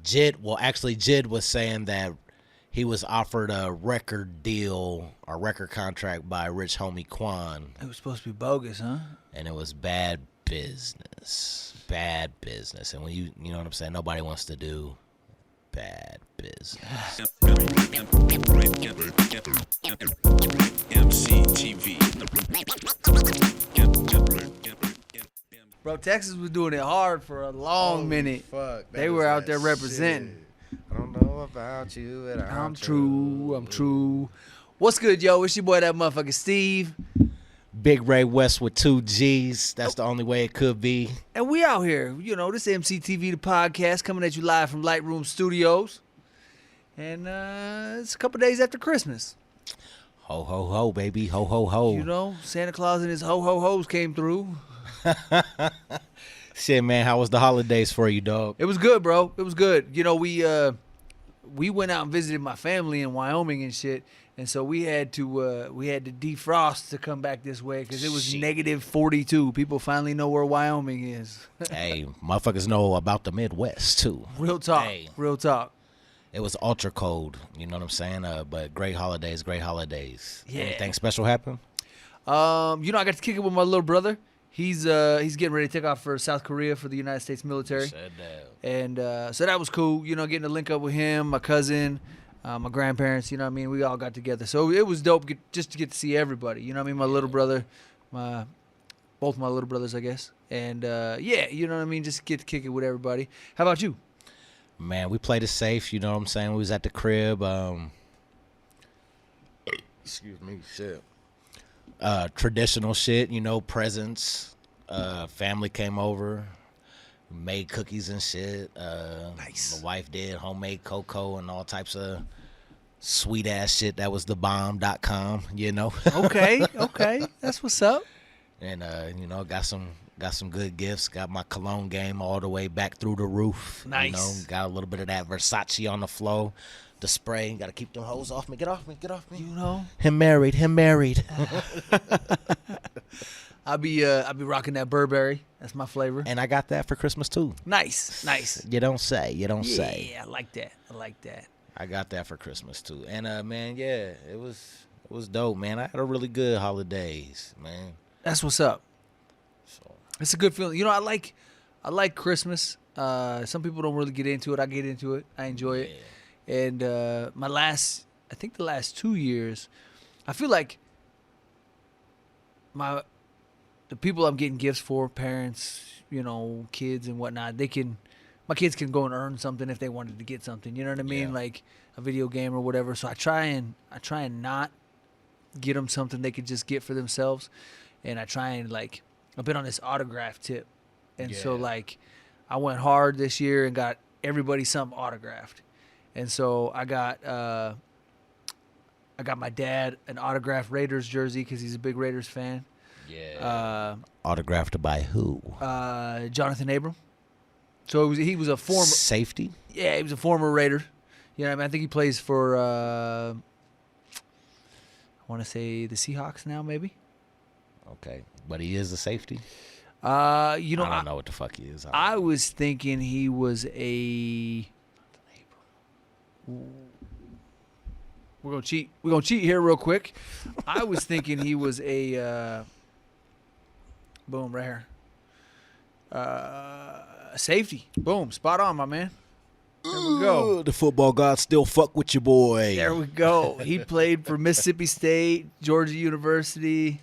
Jid was saying that he was offered a record deal or record contract by Rich Homie Quan. It was supposed to be bogus, huh? And it was bad business. Bad business. And when you know what I'm saying, nobody wants to do bad business. EmceeTV. Bro, Texas was doing it hard for a long minute. Fuck, they were out there representing. Shit. I don't know about you, but I'm true. What's good, yo? It's your boy, Dat Muthafucka Steve. Bigg Ray West with 2 G's. That's the only way it could be. And we out here. You know, this is EmceeTV The Podcast, coming at you live from Lightroom Studios. And it's a couple days after Christmas. Ho, ho, ho, baby. Ho, ho, ho. You know, Santa Claus and his ho-ho-hos came through. Shit, man, how was the holidays for you, dog? It was good, bro. It was good. You know, we went out and visited my family in Wyoming and shit, and so we had to defrost to come back this way because it was negative 42. People finally know where Wyoming is. Hey, motherfuckers know about the Midwest too. Real talk. Hey. Real talk. It was ultra cold, you know what I'm saying? But great holidays. Yeah. Anything special happen? You know, I got to kick it with my little brother. He's getting ready to take off for South Korea for the United States military. Said that. And so that was cool, you know, getting to link up with him, my cousin, my grandparents, you know what I mean? We all got together. So it was dope just to get to see everybody, you know what I mean? My little brother, both my little brothers, I guess. And, yeah, you know what I mean? Just get to kick it with everybody. How about you? Man, we played it safe, you know what I'm saying? We was at the crib. Excuse me, shit. Traditional shit, you know, presents. Family came over, made cookies and shit. Nice. My wife did homemade cocoa and all types of sweet ass shit. That was thebomb.com, you know. Okay. That's what's up. And you know, got some good gifts. Got my cologne game all the way back through the roof. Nice. You know, got a little bit of that Versace on the flow. The spray, got to keep them hoes off me. Get off me. You know, Him married. I'll be rocking that Burberry. That's my flavor. And I got that for Christmas too. Nice. You don't say. Yeah, I like that. I got that for Christmas too. And man, yeah, it was dope, man. I had a really good holidays, man. That's what's up. So It's a good feeling. You know, I like Christmas. Some people don't really get into it. I get into it. I enjoy it. And the last 2 years, I feel like the people I'm getting gifts for, parents, you know, kids and whatnot, my kids can go and earn something if they wanted to get something. You know what I mean? Yeah. Like a video game or whatever. So I try and not get them something they could just get for themselves. And I try and I've been on this autograph tip. And so I went hard this year and got everybody something autographed. And so I got my dad an autographed Raiders jersey because he's a big Raiders fan. yeah. Autographed by who? Jonathan Abram. So he was a former Safety. Yeah, he was a former Raider. You know what I mean? I think he plays for I want to say the Seahawks now, maybe. Okay, but he is a safety. You know, I don't know what the fuck he is. I was thinking he was a. We're gonna cheat. We're gonna cheat here real quick. I was thinking he was a. Boom, right here. Safety. Boom, spot on, my man. There we go. The football gods still fuck with your boy. There we go. He played for Mississippi State, Georgia University,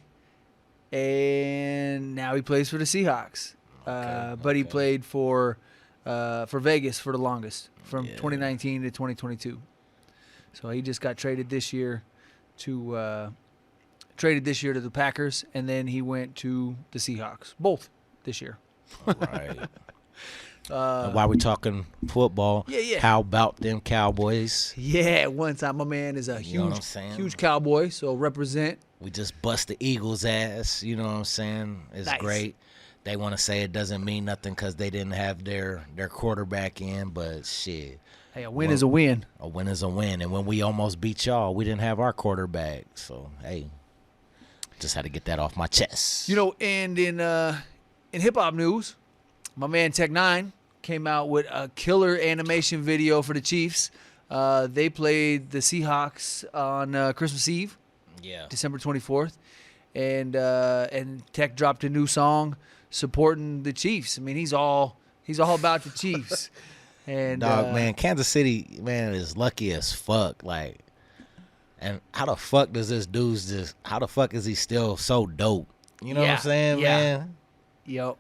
and now he plays for the Seahawks. But he played for Vegas for the longest, from 2019 to 2022. So he just got traded this year to the Packers, and then he went to the Seahawks, both this year. Right. While we talking football, how about them Cowboys? Yeah, one time my man is a huge Cowboy, so represent. We just bust the Eagles' ass, you know what I'm saying? It's great. They want to say it doesn't mean nothing because they didn't have their quarterback in, but shit. Hey, a win is a win. A win is a win. And when we almost beat y'all, we didn't have our quarterback. So, hey, just had to get that off my chest. You know, and in hip-hop news, my man Tech 9 came out with a killer animation video for the Chiefs. They played the Seahawks on Christmas Eve, December 24th, and Tech dropped a new song supporting the Chiefs. I mean, he's all about the Chiefs. And dog, man, Kansas City, man, is lucky as fuck. Like, and how the fuck does this dude's just? How the fuck is he still so dope? You know what I'm saying, man? Yep.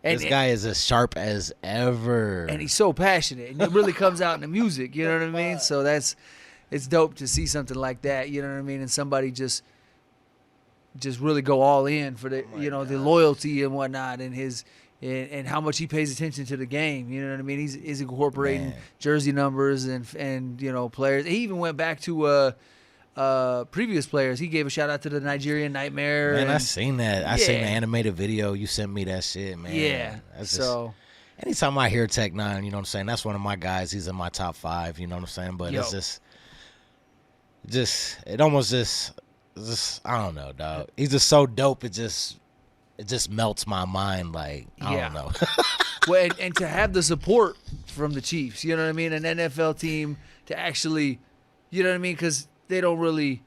This guy is as sharp as ever, and he's so passionate, and it really comes out in the music. You know what I mean? So it's dope to see something like that. You know what I mean? And somebody just really go all in for the the loyalty and whatnot, and his. And how much he pays attention to the game, you know what I mean? He's incorporating jersey numbers and players. He even went back to previous players. He gave a shout out to the Nigerian Nightmare. Man, I seen that. I seen the animated video. You sent me that shit, man. Yeah. Anytime I hear Tech Nine, you know what I'm saying? That's one of my guys. He's in my top 5. You know what I'm saying? But it's it almost I don't know, dog. He's just so dope. It just melts my mind, like, I don't know. Well, and to have the support from the Chiefs, you know what I mean? An NFL team to actually, you know what I mean? Because they don't really,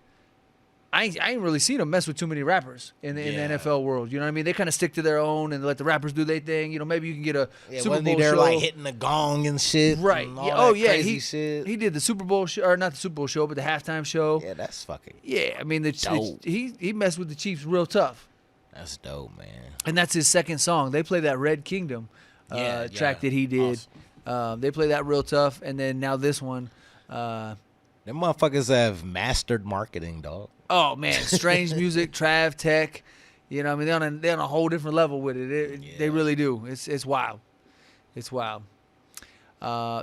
I ain't really seen them mess with too many rappers in the NFL world. You know what I mean? They kind of stick to their own and let the rappers do their thing. You know, maybe you can get a Super Bowl show. Like hitting the gong and shit. Right. And all that crazy shit. He did the Super Bowl show, or not the Super Bowl show, but the halftime show. Yeah, that's fucking. Yeah, I mean, he messed with the Chiefs real tough. That's dope, man. And that's his second song. They play that Red Kingdom track that he did. Awesome. They play that real tough. And then now this one. Them motherfuckers have mastered marketing, dog. Oh, man. Strange Music, Trav, Tech. You know what I mean? They're on a whole different level with it. They really do. It's wild. It's wild.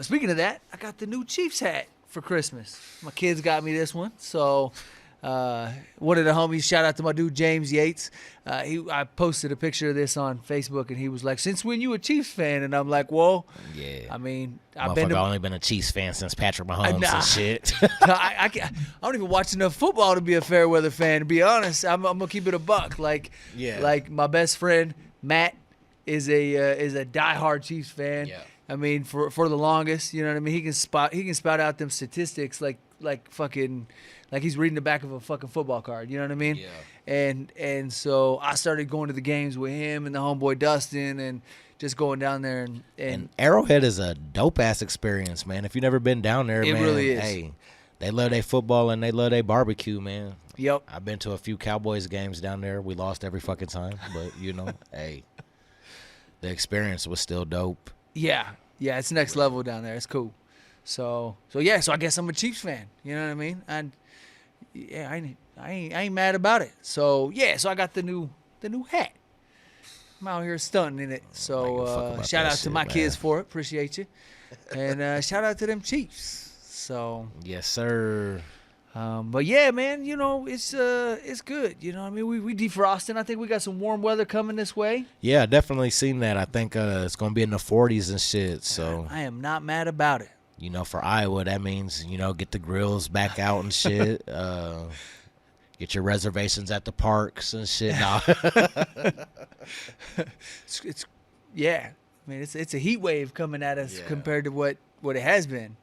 Speaking of that, I got the new Chiefs hat for Christmas. My kids got me this one. So... one of the homies, shout out to my dude James Yates. I posted a picture of this on Facebook, and he was like, "Since when you a Chiefs fan?" And I'm like, "Well, yeah. I mean, I've only been a Chiefs fan since Patrick Mahomes and shit." I don't even watch enough football to be a fair weather fan. To be honest, I'm gonna keep it a buck. Like my best friend Matt is a diehard Chiefs fan. Yeah. I mean, for the longest, you know what I mean. He can spout out them statistics like fucking. Like he's reading the back of a fucking football card, you know what I mean? Yeah. And so I started going to the games with him and the homeboy Dustin, and just going down there and Arrowhead is a dope ass experience, man. If you've never been down there, it man, really is. Hey, they love their football and they love their barbecue, man. Yep. I've been to a few Cowboys games down there. We lost every fucking time, but hey, the experience was still dope. Yeah, it's next level down there. It's cool. So I guess I'm a Chiefs fan. You know what I mean? I ain't mad about it. So I got the new hat. I'm out here stunting in it. So shout out to my kids for it. Appreciate you. And shout out to them Chiefs. So yes, sir. But yeah, man, it's good. You know what I mean? We defrosting. I think we got some warm weather coming this way. Yeah, definitely seen that. I think it's gonna be in the 40s and shit. So I am not mad about it. For Iowa, that means, get the grills back out and shit. Get your reservations at the parks and shit. Nah. It's I mean, it's a heat wave coming at us compared to what it has been.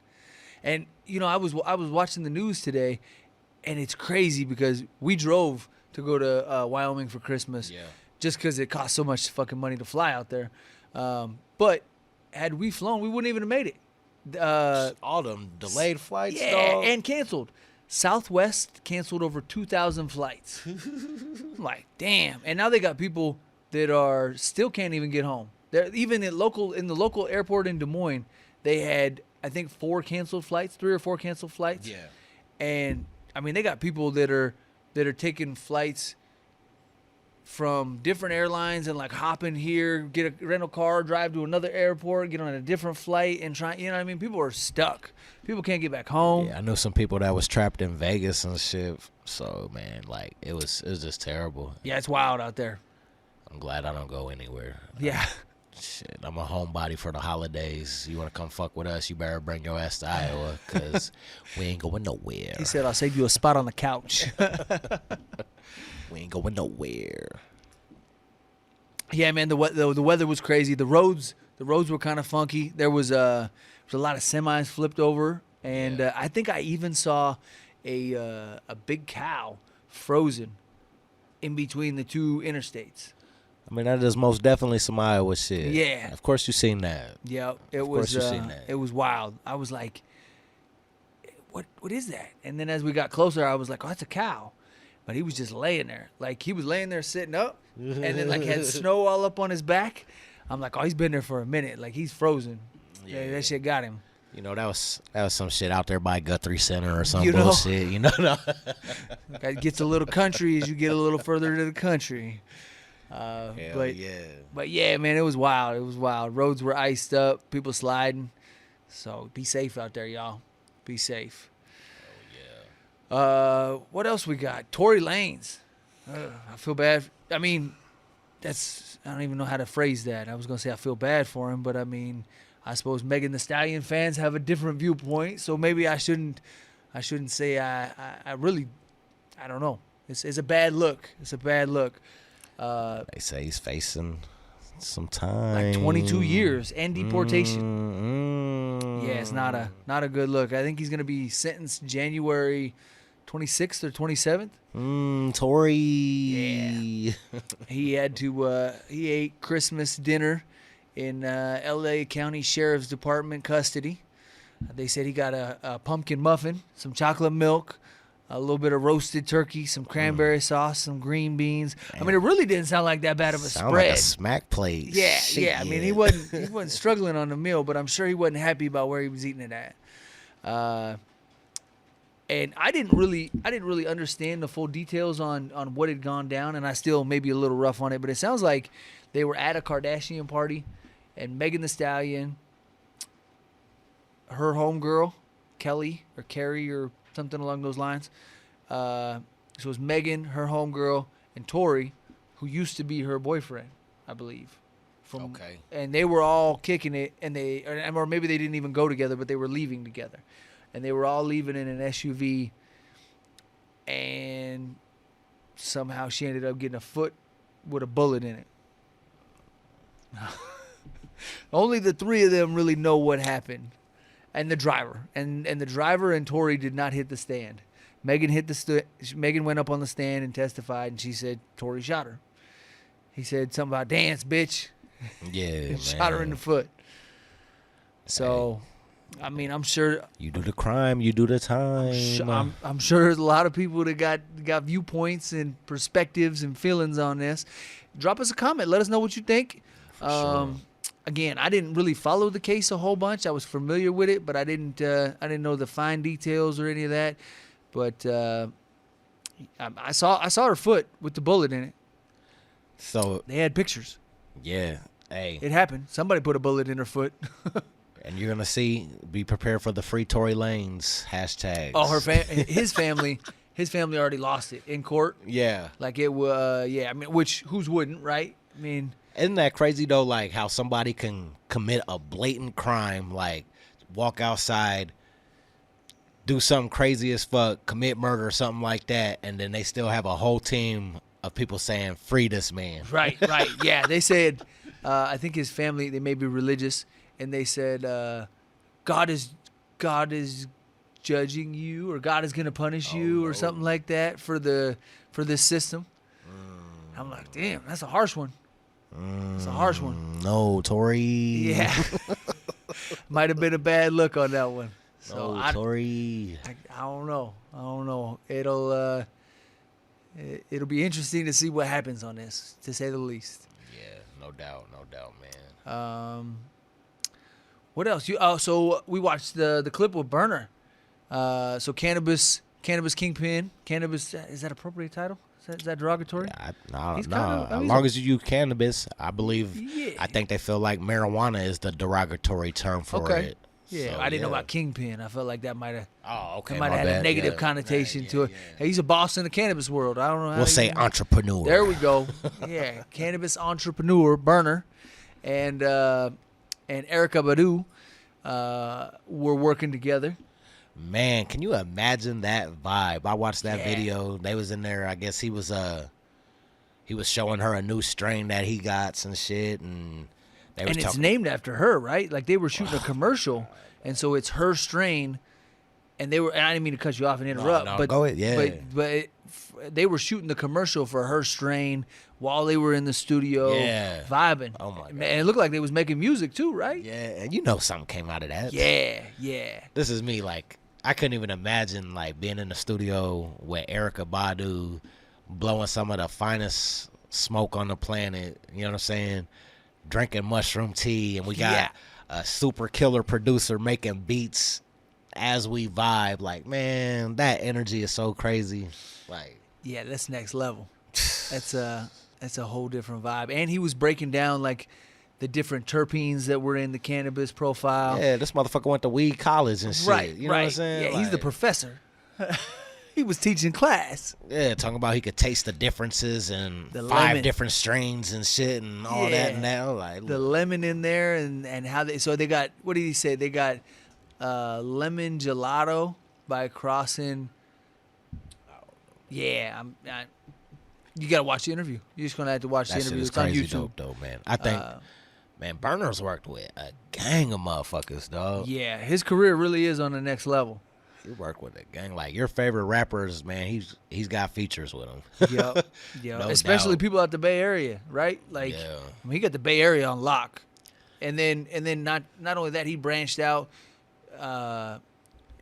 And, I was watching the news today, and it's crazy because we drove to go to Wyoming for Christmas just because it cost so much fucking money to fly out there. But had we flown, we wouldn't even have made it. All them delayed flights, dog. And canceled. Southwest canceled over 2,000 flights. I'm like, damn. And now they got people that are still can't even get home. They're even in the local airport in Des Moines, they had I think 3 or 4 canceled flights. Yeah. And I mean, they got people that are taking flights from different airlines and like hop in here, get a rental car, drive to another airport, get on a different flight and try. You know what I mean? People are stuck. People can't get back home. Yeah, I know some people that was trapped in Vegas and shit. So man, like it was just terrible. Yeah, it's wild out there. I'm glad I don't go anywhere. Yeah. Shit, I'm a homebody for the holidays. You want to come fuck with us, you better bring your ass to Iowa because we ain't going nowhere. He said, I'll save you a spot on the couch. We ain't going nowhere. Yeah, man, the weather was crazy. The roads The roads were kind of funky. There was a lot of semis flipped over, and I think I even saw a big cow frozen in between the two interstates. I mean, that is most definitely some Iowa shit. Yeah. Of course you seen that. Yeah, it Of was. course you seen that. It was wild. I was like, "What is that?" And then as we got closer, I was like, "Oh, that's a cow," but he was just laying there. Like he was laying there sitting up, and then like had snow all up on his back. I'm like, "Oh, he's been there for a minute. Like he's frozen." Yeah, that shit got him. You know, that was some shit out there by Guthrie Center or some You know? bullshit. You know, It gets a little country as you get a little further to the country. Hell yeah. But yeah, man, it was wild. It was wild. Roads were iced up, people sliding. So be safe out there, y'all. Be safe. What else we got? Tory Lanez. I feel bad. I mean, I don't even know how to phrase that. I was gonna say I feel bad for him, but I mean, I suppose Megan Thee Stallion fans have a different viewpoint, so maybe I shouldn't say I really, I don't know. It's a bad look. It's a bad look. They say he's facing some time. Like 22 years and deportation. Yeah, it's not a good look. I think he's going to be sentenced January 26th or 27th. Tory. Yeah. He had to he ate Christmas dinner in L.A. County Sheriff's Department custody. They said he got a pumpkin muffin, some chocolate milk, a little bit of roasted turkey, some cranberry sauce, some green beans. Damn. I mean, it really didn't sound like that bad of a Sound spread. like a smack plate. Yeah, Shit, yeah. I mean, he wasn't struggling on the meal, but I'm sure he wasn't happy about where he was eating it at. And I didn't really understand the full details on what had gone down, and I still may be a little rough on it, but it sounds like they were at a Kardashian party, and Megan Thee Stallion, her homegirl, Kelly or Carrie or something along those lines. So it was Megan, her homegirl, and Tory, who used to be her boyfriend, I believe. Okay. And they were all kicking it, or maybe they didn't even go together, but they were leaving together. And they were all leaving in an SUV, and somehow she ended up getting a foot with a bullet in it. Only the three of them really know what happened. And the driver. And the driver and Tory did not hit the stand. Megan Megan went up on the stand and testified, and she said Tory shot her. He said something about dance, bitch. Yeah, And man. shot her in the foot. So, I mean, I'm sure. You do the crime, you do the time. I'm sure there's a lot of people that got viewpoints and perspectives and feelings on this. Drop us a comment. Let us know what you think. Sure. Again, I didn't really follow the case a whole bunch. I was familiar with it, but I didn't know the fine details or any of that. But I saw her foot with the bullet in it. So They had pictures. yeah, hey, It happened. Somebody put a bullet in her foot. and you're gonna be prepared for the free Tory Lanez hashtags. Oh, his family already lost it in court. Yeah. Like it was, yeah. I mean, whose wouldn't, right? I mean, Isn't that crazy though? Like how somebody can commit a blatant crime, like walk outside, do something crazy as fuck, commit murder or something like that, and then they still have a whole team of people saying, "Free this man." right. Yeah, they said, I think his family, they may be religious, and they said, God is judging you, or God is gonna punish you, or something like that for this system. I'm like, damn, that's a harsh one. It's a harsh one. No, Tory. Yeah. Might have been a bad look on that one. So No, Tory. I don't know. It'll be interesting to see what happens on this, to say the least. Yeah, no doubt, man. What else? So we watched the clip with Burner. So cannabis kingpin. Cannabis, is that appropriate title? Is that derogatory? No. He's As kinda- he's long a- as you use cannabis, I believe. Yeah. I think they feel like marijuana is the derogatory term for Okay. it. Yeah, So, I didn't know about kingpin. I felt like that might have Oh, okay. have my had a bad. negative Yeah. connotation Yeah, to it. yeah. Hey, he's a boss in the cannabis world. I don't know how We'll you- say entrepreneur. There we go. Yeah, cannabis entrepreneur Burner, and Erykah Badu were working together. Man, can you imagine that vibe? I watched that Yeah. video. They was in there. I guess he was showing her a new strain that he got and shit, and And it's named after her, right? Like they were shooting a commercial, and so it's her strain. And they were. And I didn't mean to cut you off and interrupt, but go ahead. Yeah. They were shooting the commercial for her strain while they were in the studio vibing. Oh my God. And it looked like they was making music too, right? Yeah, and you know something came out of that. Yeah. This is me. Like I couldn't even imagine like being in the studio with Erykah Badu, blowing some of the finest smoke on the planet. You know what I'm saying? Drinking mushroom tea, and we got a super killer producer making beats as we vibe. Like, man, that energy is so crazy. Like, yeah, that's next level. That's a whole different vibe. And he was breaking down like the different terpenes that were in the cannabis profile. yeah, this motherfucker went to weed college and shit. Right, You know what I'm saying? Yeah, he's the Like, professor. He was teaching class. Yeah, talking about he could taste the differences and The 5 lemon. different strains and shit and all that and that. Like, The lemon in there and how they got, what did he say? They got lemon gelato by crossing. Yeah, you got to watch the interview. You're just going to have to watch the that shit interview. is It's on crazy YouTube. dope, though, man. I think, man, Burner's worked with a gang of motherfuckers, dog. Yeah, his career really is on the next level. He worked with a gang. Like, your favorite rappers, man, he's got features with them. Yep. No Especially doubt. people out the Bay Area, right? Like, Yeah. I mean, he got the Bay Area on lock. And then not only that, he branched out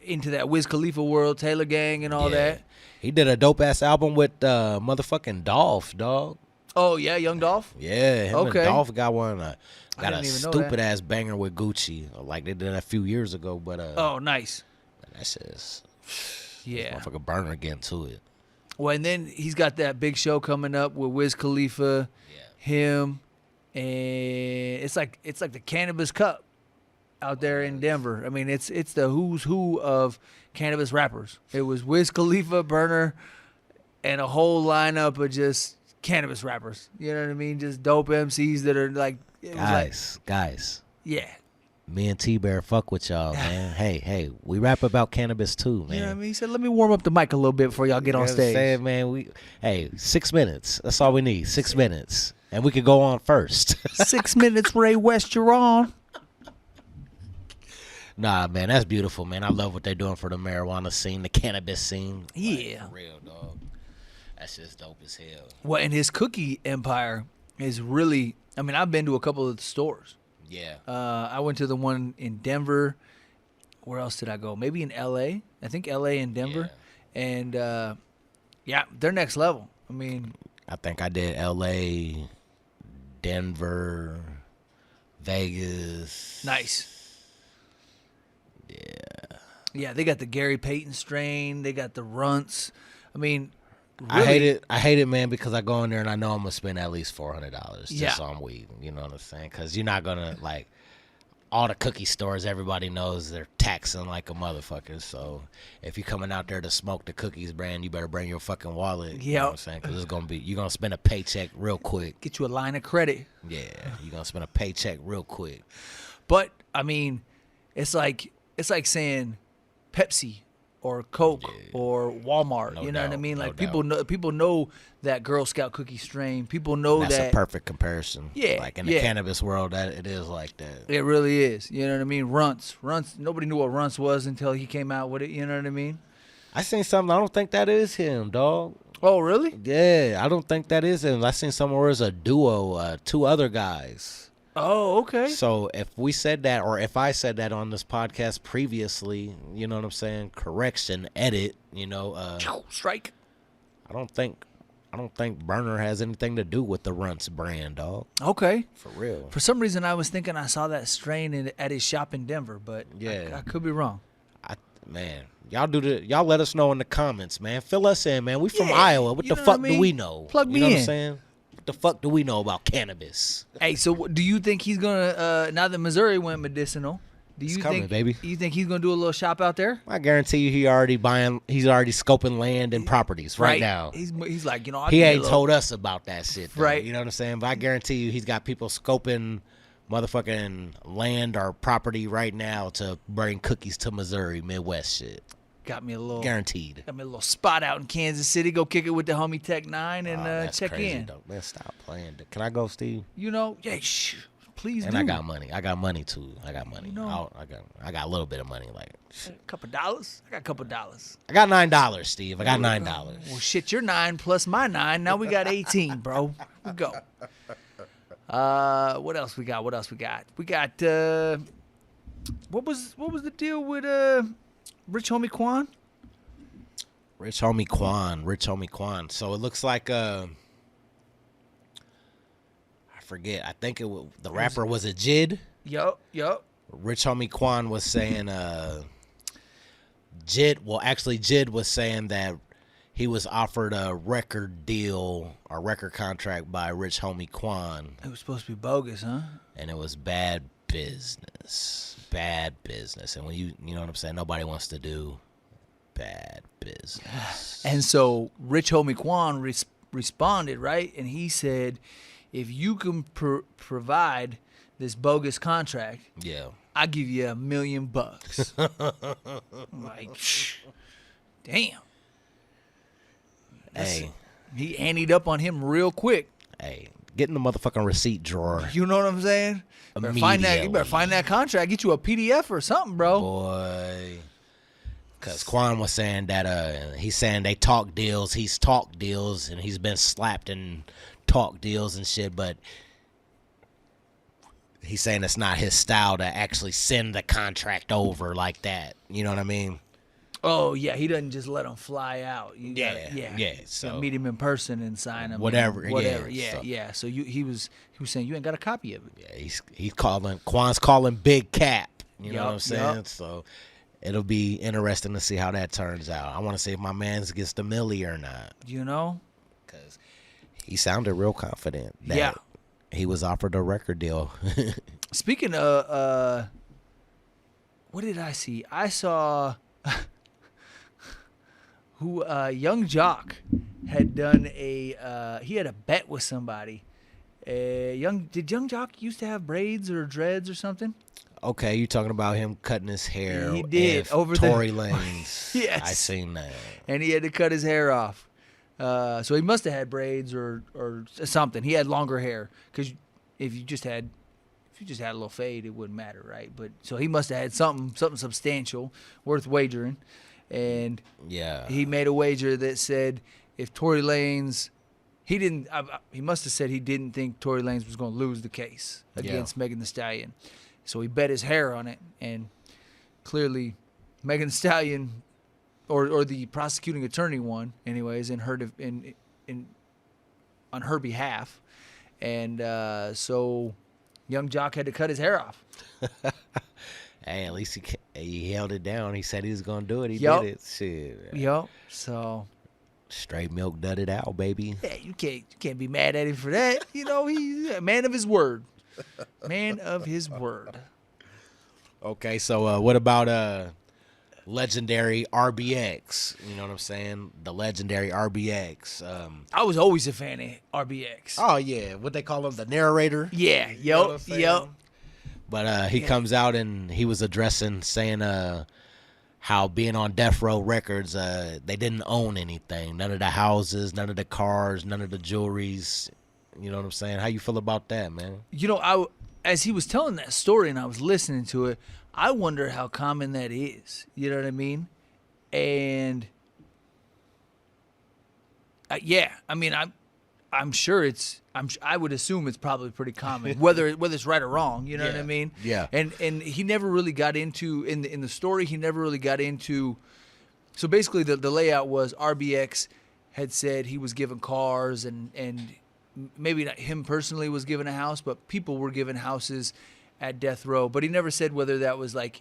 into that Wiz Khalifa world, Taylor Gang and all that. He did a dope-ass album with motherfucking Dolph, dog. Oh, yeah, Young Dolph? Yeah, him and Okay. Dolph got one. Got didn't a even know that. stupid-ass banger with Gucci. Like, they did that a few years ago, but Oh, nice. that shit is... Yeah. Motherfucker Burner getting to it. Well, and then he's got that big show coming up with Wiz Khalifa, him, and it's like the Cannabis Cup out there in Denver. I mean, it's the who's who of cannabis rappers. It was Wiz Khalifa, Burner, and a whole lineup of just cannabis rappers. You know what I mean? Just dope MCs that are like, Guys. Yeah. Me and T-Bear fuck with y'all, man. Hey, we rap about cannabis too, man. You know what I mean? He said, let me warm up the mic a little bit before y'all get on You know what I'm stage. saying, man, 6 minutes. That's all we need. 6 minutes. And we could go on first. 6 minutes, Ray West, you're on. Nah, man, that's beautiful, man. I love what they're doing for the marijuana scene, the cannabis scene. Yeah. Like, for real, dog. That's just dope as hell. Well, and his cookie empire is really, I mean, I've been to a couple of the stores. Yeah. I went to the one in Denver. Where else did I go? Maybe in L.A. I think L.A. and Denver. Yeah. And, they're next level. I mean. I think I did L.A., Denver, Vegas. Nice. Yeah. Yeah, they got the Gary Payton strain. They got the Runts. I mean, really, I hate it, man, because I go in there and I know I'm going to spend at least $400 Yeah. just on weed. You know what I'm saying? Because you're not going to, like, all the cookie stores, everybody knows they're taxing like a motherfucker. So if you're coming out there to smoke the cookies brand, you better bring your fucking wallet. You know what I'm saying? Because you're going to spend a paycheck real quick. get you a line of credit. Yeah, you're going to spend a paycheck real quick. But, I mean, it's like saying Pepsi or Coke or Walmart. No You know what I doubt, mean? no Like doubt. people know that Girl Scout cookie strain. People know That's that a perfect comparison. Yeah, Like in the yeah. cannabis world, that it is like that. it really is. You know what I mean? Runts. Nobody knew what Runts was until he came out with it. You know what I mean? I seen something. I don't think that is him, dog. Oh, really? Yeah, I don't think that is him. I seen somewhere where it's a duo, 2 other guys. Oh, okay. So if we said that, or if I said that on this podcast previously, you know what I'm saying? Correction, edit. You know, Strike. I don't think Burner has anything to do with the Runts brand, dog. Okay. For real. For some reason, I was thinking I saw that strain at his shop in Denver, but Yeah. I could be wrong. Man, y'all let us know in the comments, man. Fill us in, man. We from Yeah, Iowa. What you the know fuck what I do mean? we know? Plug you me know what in. I'm saying? What the fuck do we know about cannabis? Hey, so do you think he's gonna? Now that Missouri went medicinal, do you It's coming, think, baby. You think he's gonna do a little shop out there? I guarantee you, he's already scoping land and properties right now. He's like, I He can ain't get a told us about that shit, though, Right. You know what I'm saying? But I guarantee you, he's got people scoping motherfucking land or property right now to bring cookies to Missouri, Midwest shit. Got me a little Guaranteed. Got me a little spot out in Kansas City. Go kick it with the homie Tech 9 and That's check crazy, in. though. Man, stop playing. Can I go, Steve? Yeah, please and do. I got money. I got money too. I got money. You know. I got a little bit of money. Like A couple dollars. I got a couple dollars. I got $9, Steve. I got $9. Well, shit, you're 9 plus my 9. Now we got 18, bro. We go. What else we got? What else we got? We got what was the deal with Rich Homie Quan? Rich Homie Quan. So it looks like I forget. I think the rapper was a Jid. Yup. Rich Homie Quan was saying Jid was saying that he was offered a record deal or record contract by Rich Homie Quan. It was supposed to be bogus, huh? And it was bad business. And when you know what I'm saying, nobody wants to do bad business. And so Rich Homie Quan responded, right? And he said, if you can provide this bogus contract, Yeah. I'll give you $1 million. I'm like, damn. Hey, He anteed up on him real quick. get in the motherfucking receipt drawer. You know what I'm saying? You better find that contract. Get you a PDF or something, bro. Boy. Because Quan was saying that he's saying they talk deals. He's talked deals, and he's been slapped in talk deals and shit, but he's saying it's not his style to actually send the contract over like that. You know what I mean? Oh, yeah. He doesn't just let them fly out. Yeah. So So meet him in person and sign him. Whatever. Yeah. Yeah. So he was saying you ain't got a copy of it. Yeah, Quan's calling Big Cap. You know what I'm saying? Yup. So it'll be interesting to see how that turns out. I want to see if my man gets the milli or not. You know? Because he sounded real confident that he was offered a record deal. Speaking of, what did I see? I saw Young Jock had done he had a bet with somebody. Did Young Jock used to have braids or dreads or something? Okay, you talking about him cutting his hair? He did, over Tory the- Lanez. Yes. I seen that. And he had to cut his hair off. So he must have had braids or something. He had longer hair because if you just had a little fade, it wouldn't matter, right? But so he must have had something substantial worth wagering, and Yeah. he made a wager that said if Tory Lanez, he must have said he didn't think Tory Lanez was going to lose the case against Megan Thee Stallion, so he bet his hair on it, and clearly Megan Thee Stallion or the prosecuting attorney won anyways on her behalf, and so Young Jock had to cut his hair off. Hey, at least he held it down. He said he was gonna do it. He Yup. did it. Shit. Yup. So Straight milk dudded out, baby. yeah, you can't be mad at him for that. You know, he's a man of his word. Man of his word. Okay, so what about legendary RBX? You know what I'm saying? The legendary RBX. I was always a fan of RBX. Oh yeah, what they call him, the narrator. Yeah. You know what I'm Yup. saying? Yup. But he comes out and he was addressing, saying how being on Death Row Records, they didn't own anything. None of the houses, none of the cars, none of the jewelries. You know what I'm saying? How you feel about that, man? You know, as he was telling that story and I was listening to it, I wonder how common that is. You know what I mean? And yeah, I mean, I'm sure I would assume it's probably pretty common, whether it's right or wrong. You know what I mean? Yeah. And he never really got into in the story. He never really got into. So basically, the layout was RBX had said he was given cars and maybe not him personally was given a house, but people were given houses at Death Row. But he never said whether that was like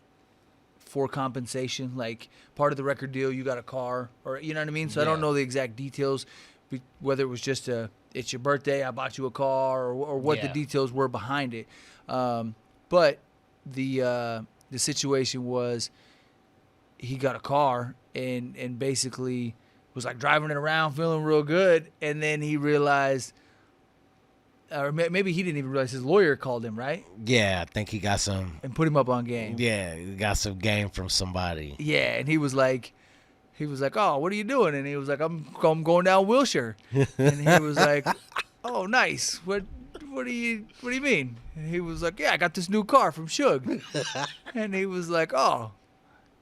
for compensation, like part of the record deal, you got a car, or you know what I mean? So I don't know the exact details, whether it was just it's your birthday, I bought you a car, or what the details were behind it. But the situation was he got a car and basically was like driving it around, feeling real good, and then he realized, or maybe he didn't even realize his lawyer called him, right? Yeah, I think he got some. And put him up on game. Yeah, he got some game from somebody. Yeah, and he was like, oh, what are you doing? And he was like, I'm going down Wilshire. And he was like, oh, nice. What what do you mean? And he was like, yeah, I got this new car from Suge. And he was like, oh,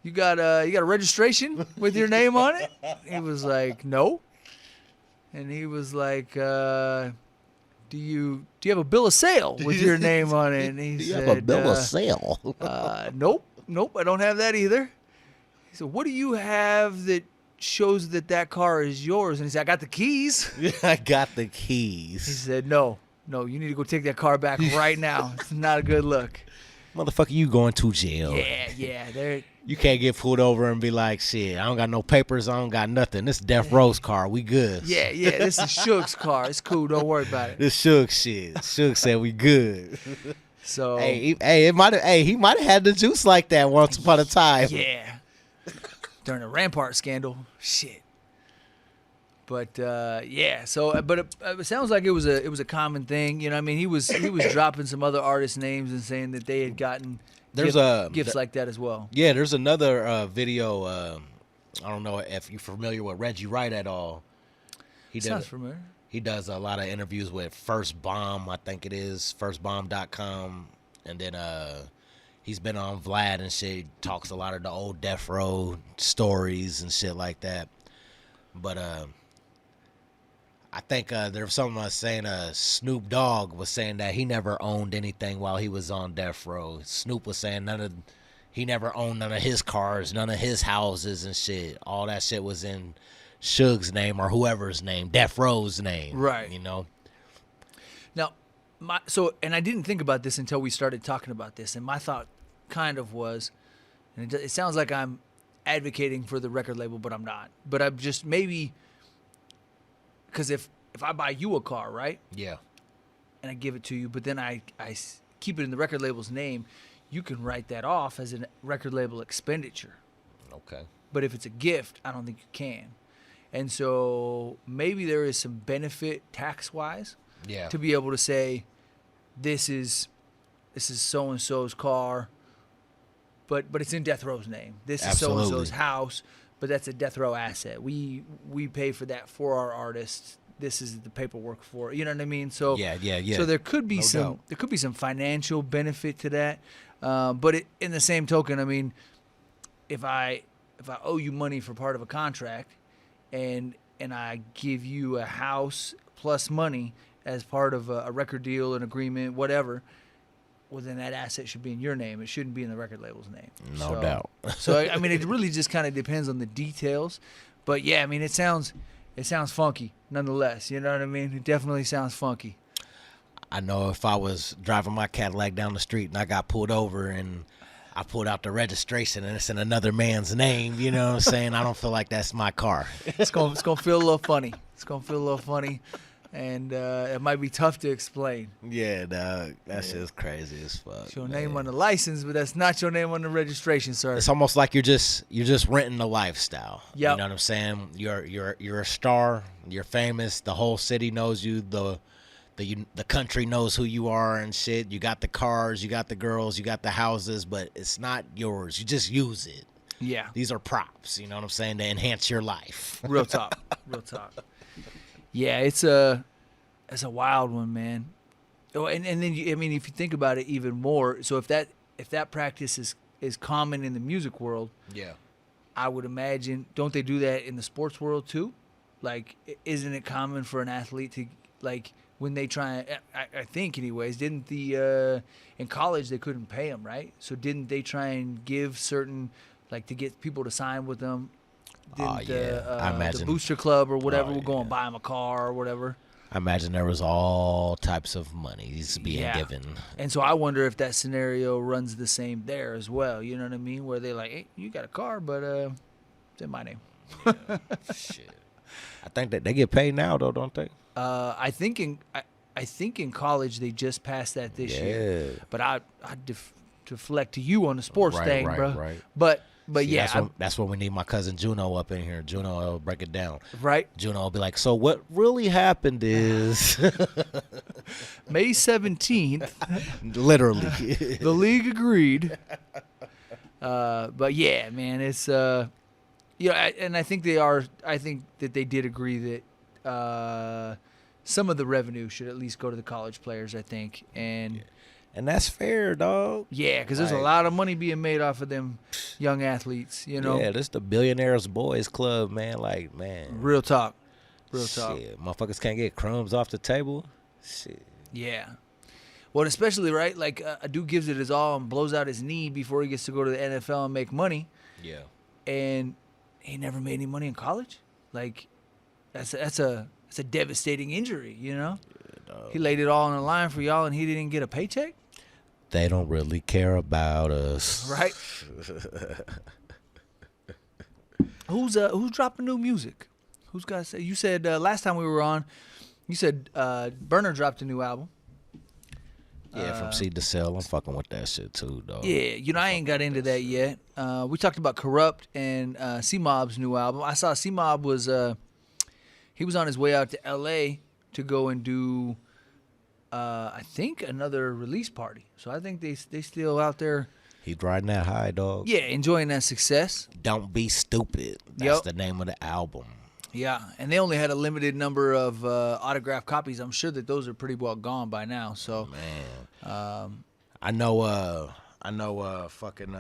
you got a registration with your name on it? He was like, no. And he was like, do you have a bill of sale with your name on it? And he Do you said, have a bill of sale? Nope, I don't have that either. He said, what do you have that shows that car is yours? And he said, I got the keys. I got the He keys. said, no, you need to go take that car back right now. It's not a good look. Motherfucker, you going to jail. Yeah. You can't get pulled over and be like, shit, I don't got no papers, I don't got nothing. This is Death Row's car. We good. Yeah, this is Suge's car. It's cool. Don't worry about it. This Suge shit. Suge said we good. So, he might have had the juice like that once upon a time. yeah. During the Rampart scandal. Shit. But yeah, so but it sounds like it was a common thing. You know, I mean, he was dropping some other artists' names and saying that they had gotten gifts like that as well. Yeah, there's another video. I don't know if you're familiar with Reggie Wright at all. Sounds familiar. He does a lot of interviews with First Bomb, I think it is, firstbomb.com. And then he's been on Vlad and shit. Talks a lot of the old Death Row stories and shit like that. But I think there was someone saying Snoop Dogg was saying that he never owned anything while he was on Death Row. Snoop was saying he never owned none of his cars, none of his houses and shit. All that shit was in Suge's name or whoever's name, Death Row's name. Right. You know? Now, and I didn't think about this until we started talking about this, and my thought kind of was, and it sounds like I'm advocating for the record label, but I'm not. But I'm just maybe, because if I buy you a car, right? Yeah. And I give it to you, but then I keep it in the record label's name, you can write that off as a record label expenditure. Okay. But if it's a gift, I don't think you can. And so maybe there is some benefit tax-wise to be able to say, this is so-and-so's car, but it's in Death Row's name. This is so-and-so's house, but that's a Death Row asset. We pay for that for our artists. This is the paperwork for it. You know what I mean? So yeah. So there could be doubt. There could be some financial benefit to that. But in the same token, I mean, if I owe you money for part of a contract, and I give you a house plus money as part of a record deal, an agreement, whatever, well, then that asset should be in your name. It shouldn't be in the record label's name. No doubt. So I mean, it really just kind of depends on the details. But yeah, I mean, it sounds funky nonetheless. You know what I mean? It definitely sounds funky. I know if I was driving my Cadillac down the street and I got pulled over and I pulled out the registration and it's in another man's name, you know what I'm saying? I don't feel like that's my car. It's gonna feel a little funny. It's gonna feel a little funny, and it might be tough to explain. Yeah, dog. That shit's crazy as fuck. It's your name on the license, but that's not your name on the registration, sir. It's almost like you're just renting a lifestyle. Yep. You know what I'm saying? You're a star. You're famous. The whole city knows you. The country knows who you are and shit. You got the cars, you got the girls, you got the houses, but it's not yours. You just use it. Yeah. These are props, you know what I'm saying, to enhance your life. Real talk. Yeah, it's a wild one, man. Oh, and then I mean, if you think about it even more, so if that practice is common in the music world, yeah, I would imagine, don't they do that in the sports world too? Like, isn't it common for an athlete to, like, when they try, I think anyways, didn't in college they couldn't pay them, right? So didn't they try and give certain, like, to get people to sign with them? Didn't I imagine the booster club or whatever will go and buy them a car or whatever? I imagine there was all types of monies being given. And so I wonder if that scenario runs the same there as well. You know what I mean? Where they're like, hey, you got a car, but it's in my name. Shit. I think that they get paid now, though, don't they? I think in college they just passed that this year. But I deflect to you on the sports thing, bro. Right. But See, yeah, that's when we need my cousin Juno up in here. Juno will break it down. Right. Juno will be like, so what really happened is May 17th. Literally. The league agreed. But yeah, man, it's and I think that they did agree that some of the revenue should at least go to the college players, I think. And And that's fair, dog. yeah, because there's a Like- lot of money being made off of them young athletes, you know. Yeah, this the Billionaires Boys Club, man. Like, man. Real talk. Real talk. Shit, motherfuckers can't get crumbs off the table. Shit. Yeah. Well, especially, right, like a dude gives it his all and blows out his knee before he gets to go to the NFL and make money, Yeah. and he never made any money in college. Like, that's a devastating injury, you know? He laid it all on the line for y'all, and he didn't get a paycheck? They don't really care about us. Right. Who's dropping new music? Who's got to say? You said last time we were on, you said Burner dropped a new album. Yeah, from Seed to Sell. I'm fucking with that shit too, dog. Yeah, you know, I ain't got into that yet. We talked about Corrupt and C-Mob's new album. I saw C-Mob was he was on his way out to L.A. to go and do I think another release party. So I think they still out there. He's riding that high, dog. Yeah, enjoying that success. Don't Be Stupid. That's Yep. the name of the album. Yeah, and they only had a limited number of autographed copies. I'm sure that those are pretty well gone by now. So, Man. I know fucking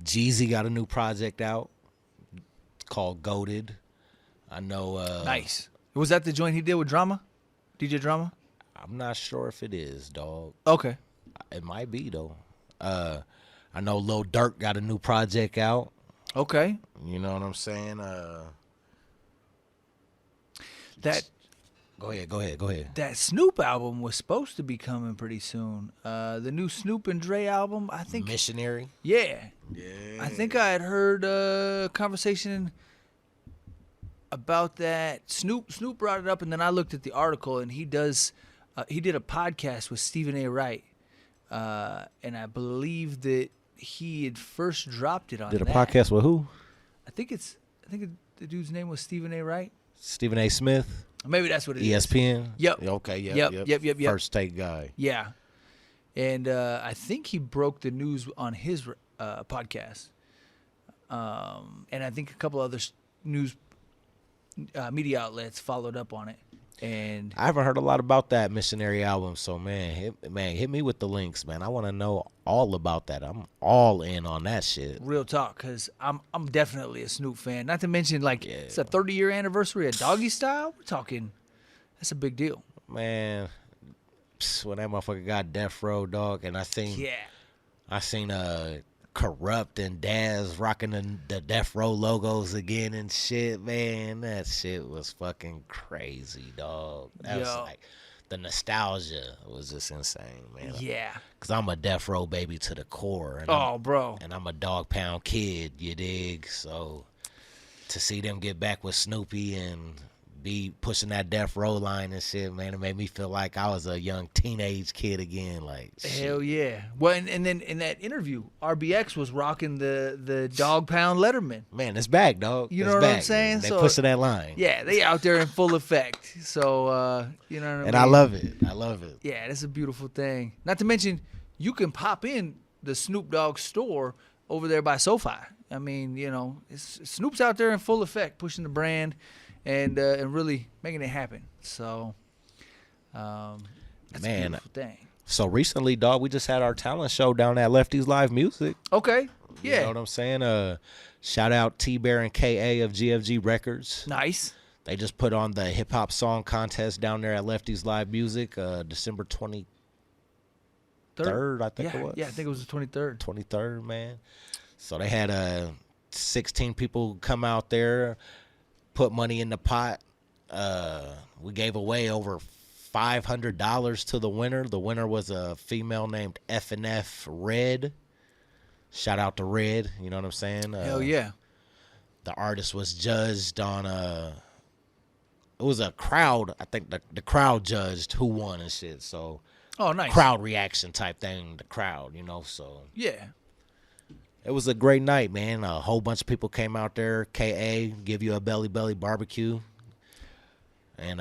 Jeezy got a new project out called Goated. I know nice. Was that the joint he did with Drama? DJ Drama? I'm not sure if it is, dog. Okay. It might be though. I know Lil Durk got a new project out. Okay. You know what I'm saying? That Go ahead. that Snoop album was supposed to be coming pretty soon. The new Snoop and Dre album, I think. Missionary. Yeah. Yeah. I think I had heard a conversation about that. Snoop brought it up, and then I looked at the article, and he did a podcast with Stephen A. Wright, and I believe that he had first dropped it on. Did a that. podcast with who? I think the dude's name was Stephen A. Wright. Stephen A. Smith. Maybe that's what it is. ESPN. Yep. Okay. Yep. First take guy. Yeah, and I think he broke the news on his podcast, and I think a couple other news media outlets followed up on it. And I haven't heard a lot about that Missionary album, so hit me with the links, man. I want to know all about that. I'm all in on that shit. real talk, because I'm definitely a Snoop fan. Not to mention, like, Yeah. it's a 30-year anniversary of Doggy Style. We're talking, that's a big deal. Man, when that motherfucker got Death Row, dog, and I seen Corrupt and Daz rocking the Death Row logos again and shit, man. That shit was fucking crazy, dog. That was Yo. like, the nostalgia was just insane, man. Yeah. Because I'm a Death Row baby to the core. And Oh, bro. I'm a Dog Pound kid, you dig? So to see them get back with Snoopy and be pushing that Death Row line and shit, man, it made me feel like I was a young teenage kid again. Like, Hell yeah. Well, and then in that interview, RBX was rocking the Dog Pound Letterman. man, it's back, dog. You It's know what I'm back. saying? They So- pushing that line. Yeah, they out there in full effect. So, you know what I mean? And I love it. I love it. Yeah, that's a beautiful thing. Not to mention, you can pop in the Snoop Dogg store over there by SoFi. I mean, you know, Snoop's out there in full effect, pushing the brand and really making it happen. So, that's a Man. beautiful thing. So recently, dog, we just had our talent show down at Lefty's Live Music. Okay, You yeah, know what I'm saying? Shout out T-Bear and KA of GFG Records. nice. They just put on the hip hop song contest down there at Lefty's Live Music, December 23rd, I think yeah, it was. Yeah, I think it was the 23rd. 23rd, man. So they had 16 people come out there, put money in the pot. We gave away over $500 to the winner. The winner was a female named F&F Red. Shout out to Red, you know what I'm saying? Hell yeah. The artist was judged on it was a crowd. I think the crowd judged who won and shit. So Oh, nice. crowd reaction type thing, the crowd, you know. So Yeah. it was a great night, man. A whole bunch of people came out there. KA give you a belly barbecue, and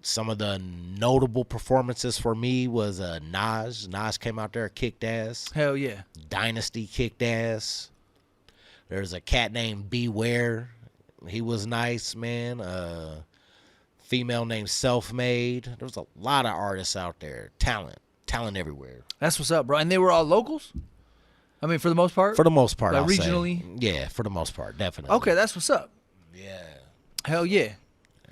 some of the notable performances for me was Nas. Nas came out there, kicked ass. Hell yeah. Dynasty kicked ass. There's a cat named Beware. He was nice, man. female named Self-Made. There's a lot of artists out there. Talent everywhere. That's what's up, bro. And they were all locals? I mean, for the most part? For the most part, like I'll regionally? say. Yeah, for the most part, definitely. Okay, that's what's up. Yeah. Hell yeah.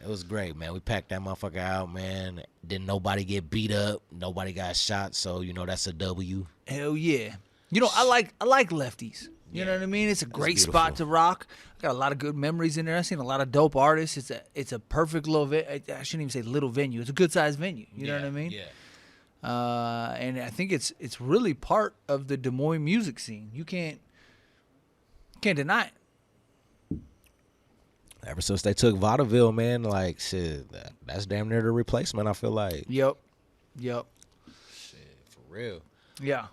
It was great, man. We packed that motherfucker out, man. Didn't nobody get beat up. Nobody got shot, so, that's a W. Hell yeah. I like lefties. You know what I mean? It's a great spot to rock. I got a lot of good memories in there. I've seen a lot of dope artists. It's a perfect little I shouldn't even say little venue. It's a good sized venue. You know what I mean? Yeah. And I think it's really part of the Des Moines music scene. You can't deny it. Ever since they took Vaudeville, man, like, shit, that's damn near the replacement, I feel like. Yep. Shit, for real. Yeah.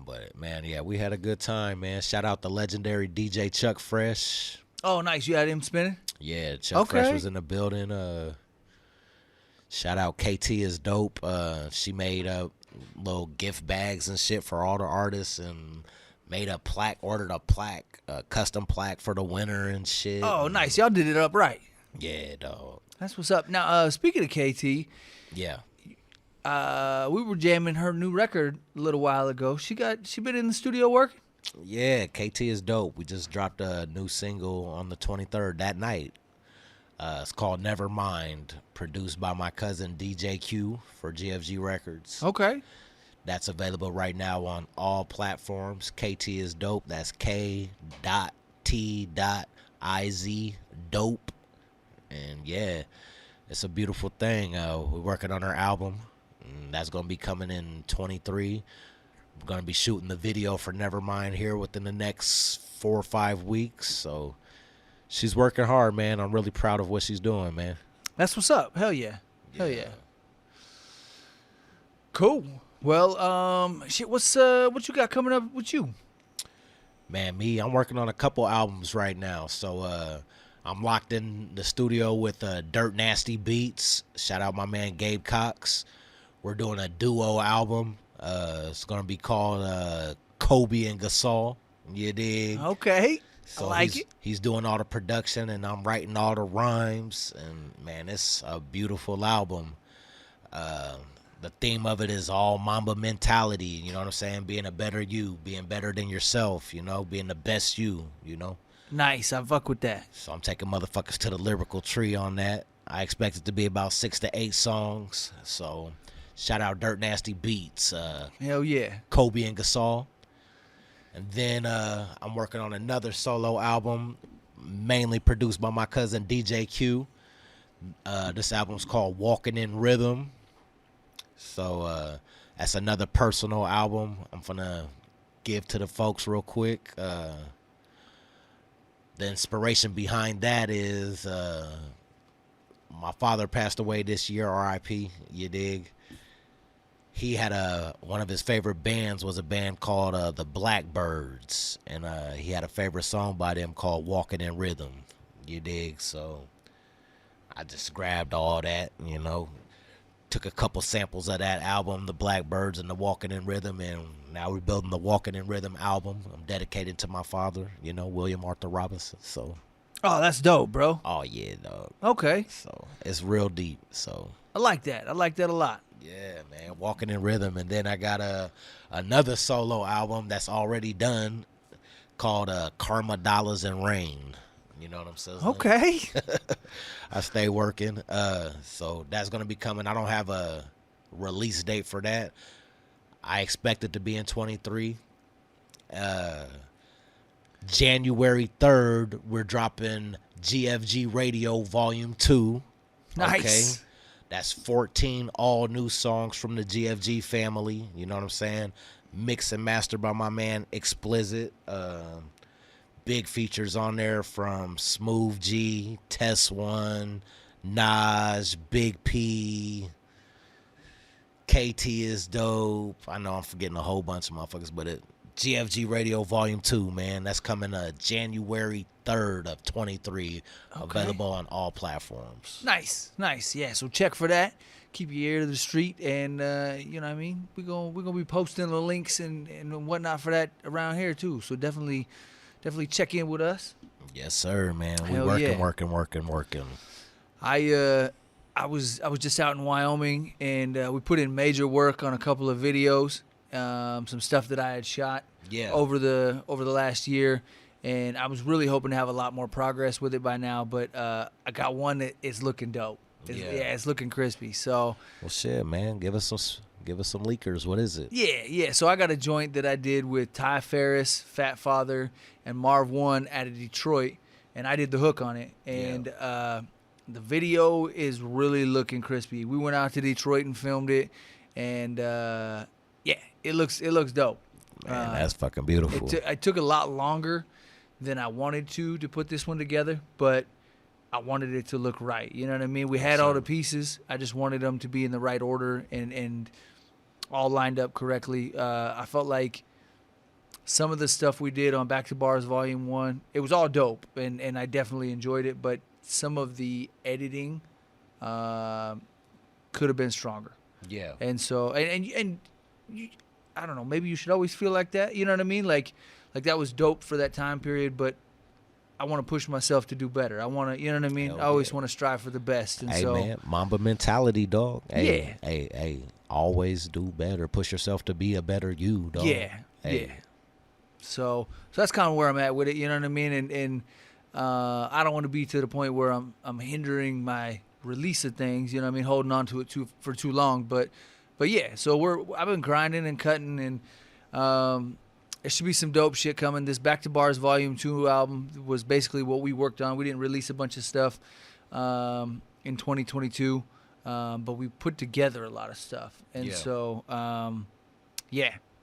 But, man, yeah, we had a good time, man. Shout out the legendary DJ Chuck Fresh. Oh, nice. You had him spinning? Yeah, Chuck Fresh was in the building. Shout out KT is dope. She made little gift bags and shit for all the artists and ordered a plaque, a custom plaque for the winner and shit. Oh, nice. Y'all did it up right. Yeah, dog. That's what's up. Now, speaking of KT, yeah, we were jamming her new record a little while ago. She been in the studio working? Yeah, KT is dope. We just dropped a new single on the 23rd that night. It's called Nevermind, produced by my cousin DJ Q for GFG Records. Okay. That's available right now on all platforms. KT is dope. That's K.T.I.Z. dope. And yeah, it's a beautiful thing. We're working on our album. And that's going to be coming in 23. I'm going to be shooting the video for Nevermind here within the next 4 or 5 weeks. So she's working hard, man. I'm really proud of what she's doing, man. That's what's up. Hell yeah. Hell yeah. Cool. Well, shit, what you got coming up with you? Man, I'm working on a couple albums right now. So I'm locked in the studio with Dirt Nasty Beats. Shout out my man Gabe Cox. We're doing a duo album. It's going to be called Kobe and Gasol. You dig? Okay. So I like it. He's doing all the production and I'm writing all the rhymes. And, man, it's a beautiful album. The theme of it is all Mamba mentality, you know what I'm saying? Being a better you, being better than yourself, being the best you, Nice, I fuck with that. So I'm taking motherfuckers to the lyrical tree on that. I expect it to be about 6 to 8 songs. So shout out Dirt Nasty Beats. Hell yeah. Kobe and Gasol. And then I'm working on another solo album, mainly produced by my cousin DJ Q. This album's called Walking in Rhythm. So that's another personal album I'm going to give to the folks real quick. The inspiration behind that is my father passed away this year, R.I.P., you dig? He had one of his favorite bands was a band called the Blackbirds, and he had a favorite song by them called Walking in Rhythm, you dig? So I just grabbed all that, took a couple samples of that album, the Blackbirds and the Walking in Rhythm, and now we're building the Walking in Rhythm album. I'm dedicated to my father, William Arthur Robinson. So, oh, that's dope, bro. Oh yeah, dog. Okay. So it's real deep. So I like that. I like that a lot. Yeah, man, Walking in Rhythm, and then I got another solo album that's already done called Karma, Dollars, and Rain. You know what I'm saying? Okay. I stay working. So that's going to be coming. I don't have a release date for that. I expect it to be in 23. January 3rd, we're dropping GFG Radio Volume 2. Nice. Okay? That's 14 all new songs from the GFG family. You know what I'm saying? Mixed and mastered by my man Explicit. Big features on there from Smooth G, Test One, Nas, Big P, KT is dope. I know I'm forgetting a whole bunch of motherfuckers, but GFG Radio Volume 2, man, that's coming January 3rd of 23, available on all platforms. Nice. Yeah, so check for that. Keep your ear to the street, and you know what I mean? We're gonna be posting the links and whatnot for that around here too. So definitely check in with us. Yes, sir, man. We Hell working, yeah. working. I was just out in Wyoming, and we put in major work on a couple of videos, some stuff that I had shot over the last year, and I was really hoping to have a lot more progress with it by now. But I got one that is looking dope. It's looking crispy. So well, shit, man, give us some leakers. What is it? Yeah. So I got a joint that I did with Ty Ferris, Fat Father, and Marv One out of Detroit, and I did the hook on it. And the video is really looking crispy. We went out to Detroit and filmed it, and it looks dope. Man, that's fucking beautiful. It took a lot longer than I wanted to put this one together, but I wanted it to look right. You know what I mean? We had all the pieces. I just wanted them to be in the right order and all lined up correctly. I felt like some of the stuff we did on Back to Bars Volume 1, it was all dope, and I definitely enjoyed it, but some of the editing could have been stronger. Yeah. And so, and you, I don't know, maybe you should always feel like that. You know what I mean? Like that was dope for that time period, but I want to push myself to do better. I want to, you know what I mean? I always want to strive for the best. And hey, man, Mamba mentality, dog. Hey, always do better. Push yourself to be a better you, dog. Yeah. So that's kind of where I'm at with it. You know what I mean? And I don't want to be to the point where I'm hindering my release of things. You know what I mean? Holding on to it for too long. But yeah. So I've been grinding and cutting, and there should be some dope shit coming. This Back to Bars Volume 2 album was basically what we worked on. We didn't release a bunch of stuff in 2022, but we put together a lot of stuff. And so,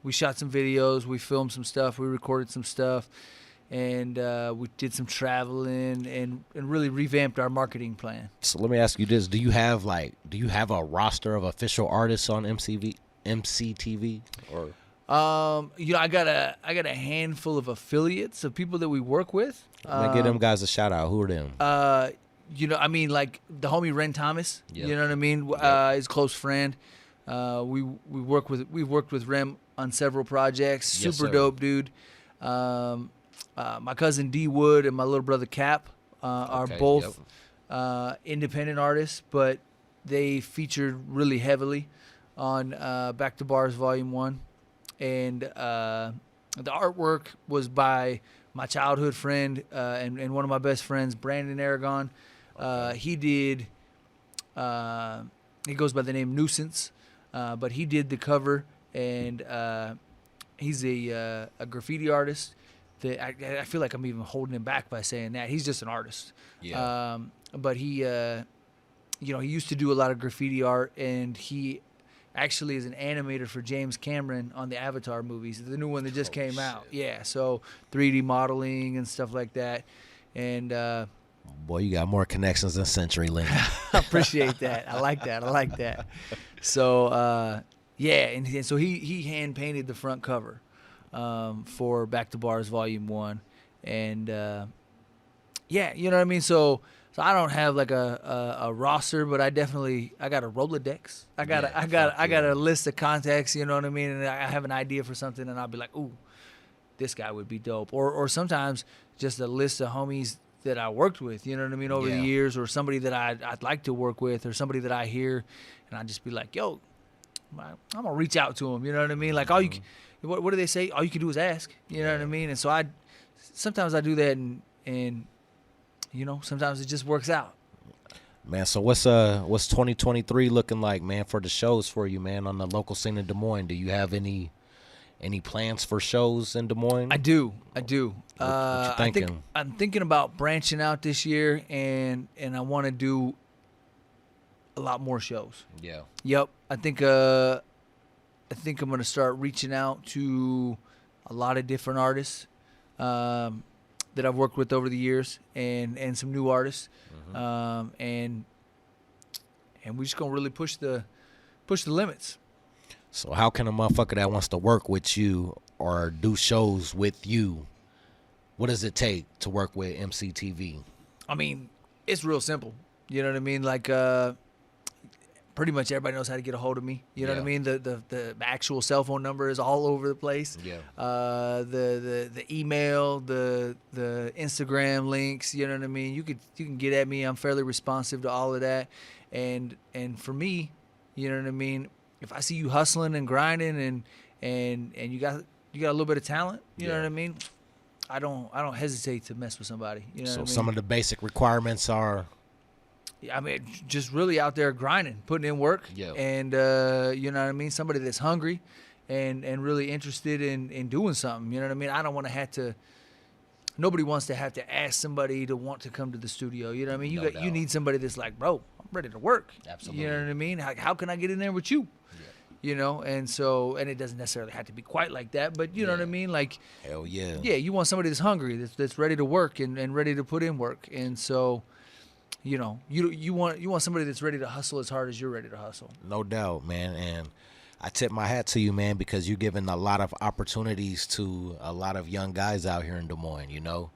we shot some videos. We filmed some stuff. We recorded some stuff. And we did some traveling and really revamped our marketing plan. So let me ask you this. Do you have a roster of official artists on EmceeTV? Or I got a handful of affiliates of people that we work with. I'm gonna give them guys a shout out. Who are them? I mean, like the homie Ren Thomas. Yep. You know what I mean? His close friend. We've worked with Rem on several projects. Super dope dude. My cousin D Wood and my little brother Cap are both independent artists, but they featured really heavily on Back to Bars Volume 1. And the artwork was by my childhood friend and one of my best friends, Brandon Aragon. He did, he goes by the name Nuisance, but he did the cover, and he's a graffiti artist. That I feel like I'm even holding him back by saying that. He's just an artist. Yeah. But he, he used to do a lot of graffiti art, and he actually is an animator for James Cameron on the Avatar movies, the new one that just came out. Yeah, so 3D modeling and stuff like that. And boy, you got more connections than CenturyLink. I appreciate that. I like that. So and so he hand painted the front cover for Back to Bars Volume 1, and you know what I mean. So I don't have like a roster, but I got a Rolodex. I got a list of contacts, you know what I mean? And I have an idea for something, and I'll be like, ooh, this guy would be dope. Or sometimes just a list of homies that I worked with, you know what I mean, over the years, or somebody that I'd like to work with, or somebody that I hear, and I'd just be like, yo, I'm gonna reach out to him, you know what I mean? Like what do they say? All you can do is ask, you know what I mean? And so sometimes I do that, and sometimes it just works out. Man, so what's 2023 looking like, man, for the shows for you, man, on the local scene in Des Moines? Do you have any plans for shows in Des Moines? I do. What you thinking? I'm thinking about branching out this year, and I want to do a lot more shows. Yeah. Yep. I think I'm going to start reaching out to a lot of different artists that I've worked with over the years, and some new artists, and we're just gonna really push the limits. So how can a motherfucker that wants to work with you or do shows with you, what does it take to work with EmceeTV? I mean, it's real simple. You know what I mean? Like pretty much everybody knows how to get a hold of me. You know what I mean? The actual cell phone number is all over the place. Yeah. The email, the Instagram links. You know what I mean? You can get at me. I'm fairly responsive to all of that, And for me, you know what I mean, if I see you hustling and grinding and you got a little bit of talent, you know what I mean, I don't hesitate to mess with somebody. You know what I mean? Some of the basic requirements are, I mean, just really out there grinding, putting in work, and you know what I mean, somebody that's hungry and really interested in doing something. You know what I mean? I don't want to have to. Nobody wants to have to ask somebody to want to come to the studio. You know what I mean? You need somebody that's like, bro, I'm ready to work. Absolutely. You know what I mean? How can I get in there with you? You know, and it doesn't necessarily have to be quite like that, but you know what I mean? Like, hell yeah. Yeah, you want somebody that's hungry, that's ready to work and ready to put in work. And so, you know, you want somebody that's ready to hustle as hard as you're ready to hustle. No doubt, man. And I tip my hat to you, man, because you're giving a lot of opportunities to a lot of young guys out here in Des Moines. You know,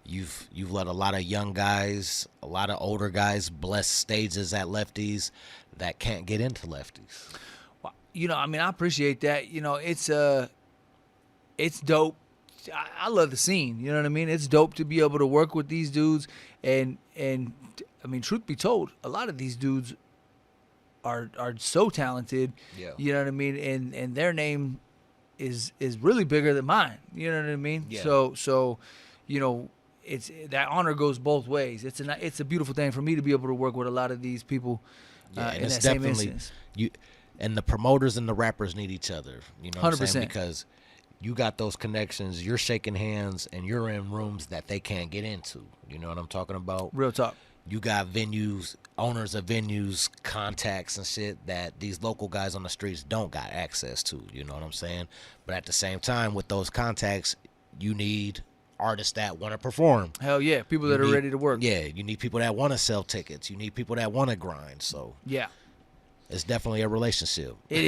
you've let a lot of young guys, a lot of older guys bless stages at lefties that can't get into lefties. Well, you know, I mean, I appreciate that. You know, it's dope. I love the scene. You know what I mean? It's dope to be able to work with these dudes, and I mean, truth be told, a lot of these dudes are so talented. Yeah. You know what I mean? And their name is really bigger than mine. You know what I mean? Yeah. So, you know, it's that honor goes both ways. It's a beautiful thing for me to be able to work with a lot of these people. And in it's that same definitely instance. And the promoters and the rappers need each other. You know what I'm 100%. saying? Because you got those connections, you're shaking hands, and you're in rooms that they can't get into. You know what I'm talking about? Real talk. You got venues, owners of venues, contacts and shit that these local guys on the streets don't got access to. You know what I'm saying? But at the same time, with those contacts, you need artists that want to perform. Hell yeah, people that are ready to work. Yeah, you need people that want to sell tickets. You need people that want to grind. So yeah, it's definitely a relationship. It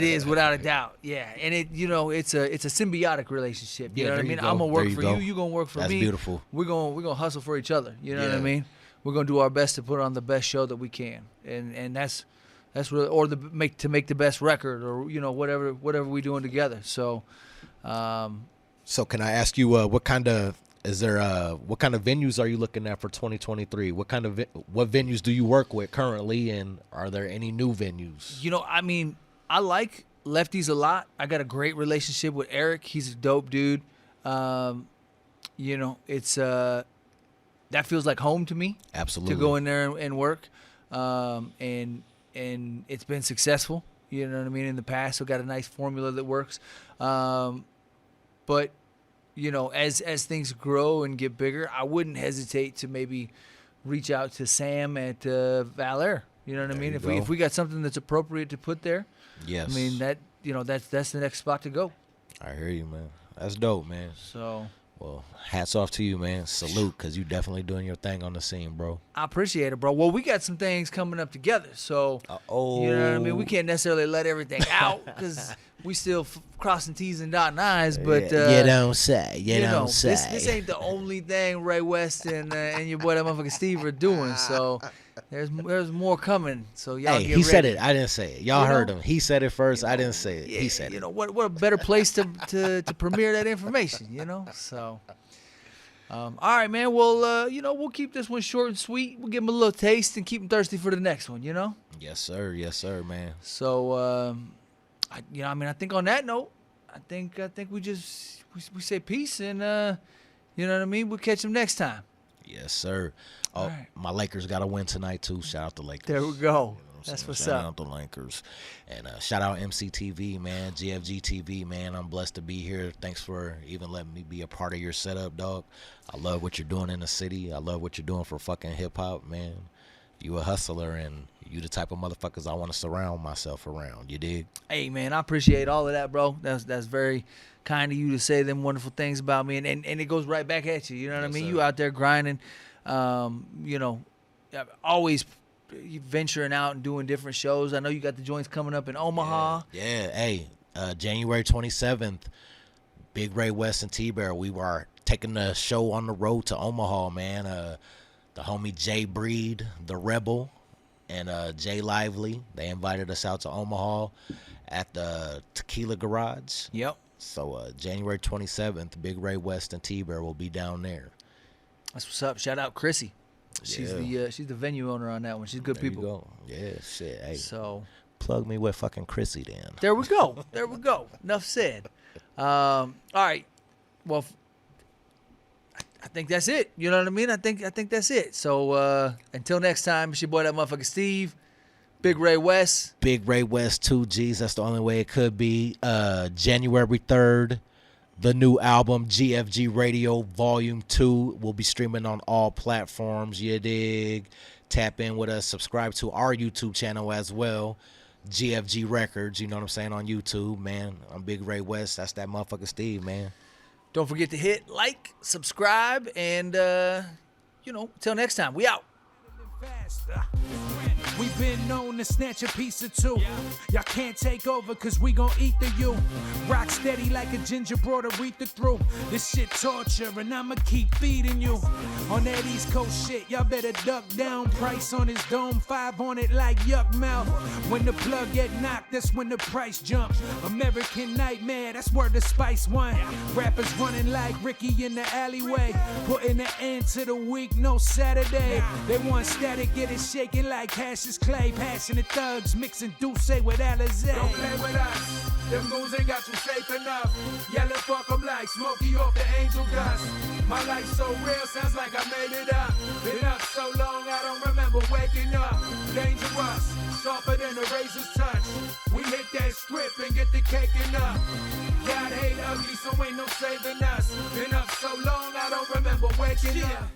is without a doubt. Yeah, and it's a symbiotic relationship. You know what I mean? I'm gonna work for you. You gonna work for me. That's beautiful. We're gonna hustle for each other. You know what I mean? We're gonna do our best to put on the best show that we can, and that's really, or to make the best record, or you know, whatever we doing together. So, so can I ask you what kind of venues are you looking at for 2023? What venues do you work with currently, and are there any new venues? You know, I mean, I like lefties a lot. I got a great relationship with Eric. He's a dope dude. You know, it's that feels like home to me. Absolutely. To go in there and work, and it's been successful. You know what I mean? In the past, so got a nice formula that works. But you know, as things grow and get bigger, I wouldn't hesitate to maybe reach out to Sam at Valère. You know what I mean? If we got something that's appropriate to put there, yes. I mean that's the next spot to go. I hear you, man. That's dope, man. So. Well, hats off to you, man. Salute, because you definitely doing your thing on the scene, bro. I appreciate it, bro. Well, we got some things coming up together, so you know what I mean? We can't necessarily let everything out because we still crossing T's and dotting I's, but you don't say. You don't say. This ain't the only thing Ray West and your boy Dat Muthafucka Steve are doing, so there's more coming. So y'all get ready. Said it. I didn't say it. Y'all heard him. He said it first. I didn't say it. Yeah, he said it. You know what a better place to premiere that information, you know? So all right, man. Well, you know, we'll keep this one short and sweet. We'll give them a little taste and keep them thirsty for the next one, you know? Yes, sir. Yes, sir, man. So I think on that note, I think we say peace and you know what I mean? We'll catch them next time. Yes, sir. Oh, right. My Lakers got to win tonight, too. Shout out to Lakers. There we go. That's what's up. Shout out to Lakers. And shout out EmceeTV, man. GFG TV, man. I'm blessed to be here. Thanks for even letting me be a part of your setup, dog. I love what you're doing in the city. I love what you're doing for fucking hip-hop, man. You a hustler, and you the type of motherfuckers I want to surround myself around. You dig? Hey, man, I appreciate all of that, bro. That's very kind of you to say them wonderful things about me, and it goes right back at you. You know what I mean? Sir. You out there grinding, you know, always venturing out and doing different shows. I know you got the joints coming up in Omaha. Yeah. Hey, January 27th, Bigg Ray West and T-Bear. We were taking the show on the road to Omaha, man. The homie Jay Breed, the Rebel, and Jay Lively. They invited us out to Omaha at the Tequila Garage. Yep. So January 27th, Bigg Ray West and T-Bear will be down there. That's what's up. Shout out Chrissy. She's the venue owner on that one. She's good There people. you go. Yeah, shit. Hey, So plug me with fucking Chrissy then. there we go. There we go. Enough said. All right. Well, I think that's it. You know what I mean? I think that's it. So until next time, it's your boy, Dat Muthafucka Steve. Bigg Ray West. Bigg Ray West, 2 G's. That's the only way it could be. January 3rd, the new album, GFG Radio Volume 2, will be streaming on all platforms. You dig? Tap in with us. Subscribe to our YouTube channel as well. GFG Records, you know what I'm saying, on YouTube, man. I'm Bigg Ray West. That's Dat Muthafucka Steve, man. Don't forget to hit like, subscribe, and, till next time. We out. We've been known to snatch a piece or two. Y'all can't take over cause we gon' eat the you. Rock steady like a ginger brought Aretha through. This shit torture and I'ma keep feeding you. On that East Coast shit, y'all better duck down. Price on his dome, 5 on it like yuck mouth. When the plug get knocked, that's when the price jump. American Nightmare, that's where the Spice won. Rappers running like Ricky in the alleyway. Putting an end to the week, no Saturday. They want static, get it shaking like Cassius Clay. Passionate thugs mixing Douce with Alizé. Don't play with us. Them goons ain't got you safe enough. Yelling fuck 'em like Smokey off the angel dust. My life so real, sounds like I made it up. Been up so long, I don't remember waking up. Dangerous, sharper than a razor's touch. We hit that strip and get the caking up. God hate ugly, so ain't no saving us. Been up so long, I don't remember waking up.